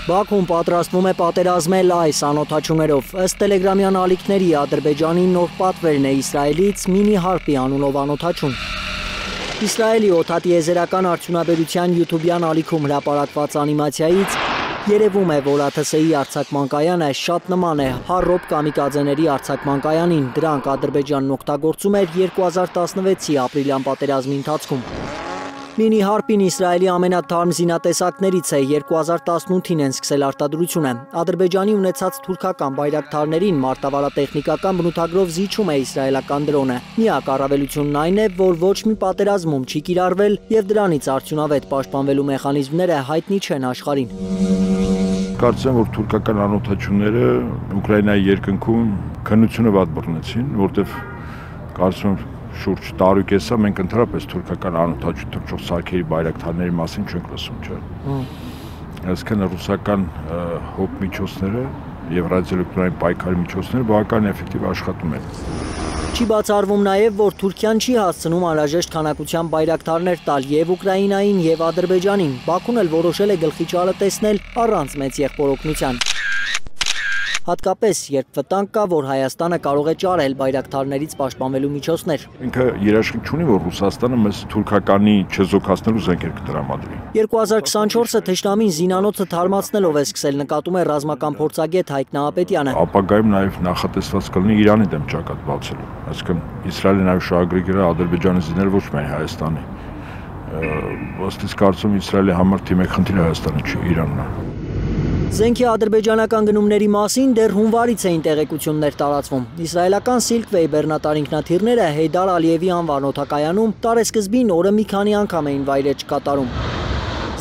Բաքուն պատրաստվում է պատերազմել այս անօթաչուներով։ Ըստ տելեգրամյան ալիքների Ադրբեջանի նոր պատվերն է Իսրայելից մինի հարպի անունով անօթաչուն։ Իսրայելի օդատիեզերական արդյունաբերության յութուբյան ալիքում հրապարակված անիմացիայից երևում է, որ ԱԹՍ-ի արձակման կայանը շատ նման է Հարոպ կամիկաձեների արձակման կայանին։ Դրանք Ադրբեջանն օգտագործում էր 2016-ի ապրիլյան պատերազմի ընթացքում։ Մինի հարպին Իսրայելի ամենաթարմ զինատեսակներից է, 2018-ին են սկսել արտադրությունը։ Ադրբեջանի ունեցած թուրքական բայրակթարներին մարտավարատեխնիկական բնութագրով զիջում է իսրայելական դրոնը։ Միակ առավելությունն այն է, որ ոչ մի պատերազմում չի կիրառվել եւ դրանից արդյունավետ պաշտպանվելու մեխանիզմները հայտնի չեն աշխարհին։ Կարծեմ, որ թուրքական անօթաչուները Ուկրաինայի երկնքում քննությունը վատ բռնեցին, որտեղ կարծում եմ շուրջ տարուկեսա մենք ընդհանրապես թուրքական անօթաչու թռչող սարքերի բայրակթարների մասին չենք լսում, չէ՞։ Այսինքն ռուսական հոպ միջոցները եւ ռադիոէլեկտրոնային պայքարի միջոցները բավական էֆեկտիվ աշխատում են։ Չի բացառվում նաև, որ Թուրքիան չի հասցնում անհրաժեշտ քանակության բայրակթարներ տալ եւ Ուկրաինային եւ Ադրբեջանին։ Բաքուն էլ որոշել է գլխի ճարը տեսնել առանց մեծ եղբորօգնության։ Հատկապես, երբ վտանգ կա, որ Հայաստանը կարող է ճարել բայրակթարներից պաշտպանվելու միջոցներ։ Ինքը երաշխիք չունի, որ Ռուսաստանը մեզ թուրքականի չեզոքացնելու զենքեր կտրամադրի։ 2024-ը թշնամին զինանոցը թարմացնելով է սկսել, նկատում է ռազմական փորձագետ Հայկ Նահապետյանը։ Ապագայում նաև նախատեսված կլինի Իրանի դեմ ճակատ բացելու։ Այսինքն Իսրայելը նաև շահագրգիռ է Ադրբեջանի զինել ոչ միայն Հայաստանի։ Ոստից կարծում Իսրայելի համար թիմի խնդիրը Հայաստանը չի, Իրանն է։ Զենքի ադրբեջանական գնումների մասին դեռ հունվարից էին տեղեկություններ տարածվում։ Իսրայելական Silkway բեռնատար ինքնաթիռները Հեյդար Ալիևի անվան օդակայանում տարեսկզբին օրը մի քանի անգամ էին վայրէջք կատարում։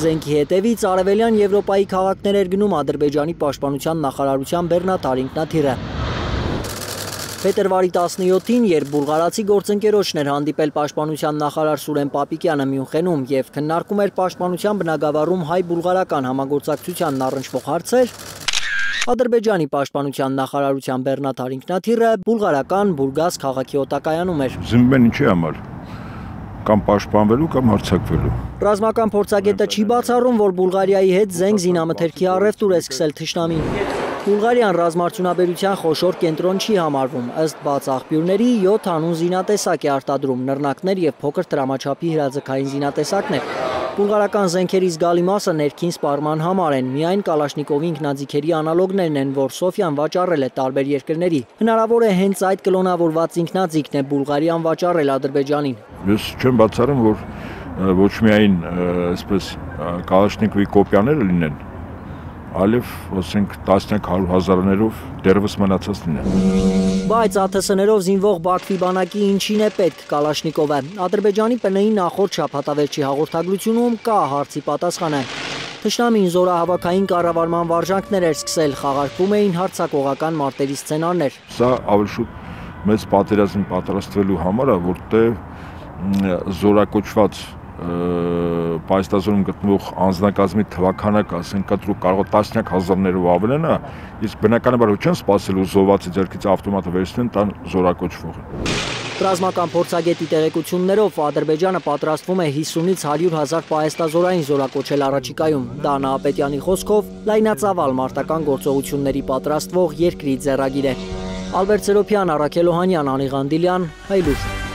Զենքի հետևից արևելյան Եվրոպայի քաղաքներ էր գնում Ադրբեջանի պաշտպանության նախարարության բեռնատար ինքնաթիռը։ Փետրվարի 17-ին, երբ բուլղարացի գործընկերոջն էր հանդիպել պաշտպանության նախարար Սուրեն Պապիկյանը Մյունխենում եւ քննարկում էր պաշտպանության բնագավառում հայ-բուլղարական համագործակցությանն առնչվող հարցեր, Ադրբեջանի պաշտպանության նախարարության բեռնատար ինքնաթիռը բուլղարական Բուրգաս քաղաքի օդակայանում էր։ Զինվում են ինչի համար։ Կամ պաշտպանվելու կամ հարձակվելու։ Ռազմական փորձագետը չի բացառում, որ Բուլղարիայի հետ զենք զինամթերքի առևտուր է սկսել թշնամին։ Բուլղարիան ռազմարդյունաբերության խոշոր կենտրոն չի համարվում, ըստ բաց աղբյուրների 7 հանուն զինատեսակ է արտադրում, նռնակներ եւ փոքր տրամաչափի հրաձգային զինատեսակներ։ Բուլղարական զենքերի զգալի մասը ներքին սպառման համար են, միայն Կալաշնիկովի ինքնաձիգերի անալոգներն են, որ Սոֆիան վաճառել է տարբեր երկրների։ Հնարավոր է հենց այդ կլոնավորված ինքնաձիգն է Բուլղարիան վաճառել Ադրբեջանին։ Ես չեմ բացառում, որ ոչ միայն այսպես Կալաշնիկովի կոպիաները լինեն, այլև ասենք տասնյակ 100,000-ներով դեռևս մնացած լինեն։ Բայց ԱԹՍ-ներով զինվող Բաքվի բանակի ինչին է պետք Կալաշնիկովը։ Ադրբեջանի ՊՆ-ի նախորդ շաբաթավերջի հաղորդագրությունում կա հարցի պատասխանը։ Թշնամին զորահավաքային կառավարման վարժանքներ էր սկսել, խաղարկվում էին հարձակողական մարտերի սցենարներ։ Սա ավելի շուտ մեծ պատերազմին պատրաստվելու համար է, որտեղ զորակոչված պայստազորում գտնվող անձնակազմի թվականակը, ասենք կտրուկ կարող է տասնյակ հազարներով ավելանա, իսկ բնականաբար չեն սպասելու զոհվածի ձեռքից ավտոմատը վերցնեն տան զորակոչվողը։ Ռազմական փորձագետի տեղեկություններով Ադրբեջանը պատրաստվում է 50-ից 100,000 պահեստազորային զորակոչել առաջիկայում։ Դա Նահապետյանի խոսքով լայնածավալ մարտական գործողությունների պատրաստվող երկրի ձեռագիր է։ Ալբերտ Սերոփյան, Առաքել Օհանյան, Անի Ղանդիլյան, Հայլուր։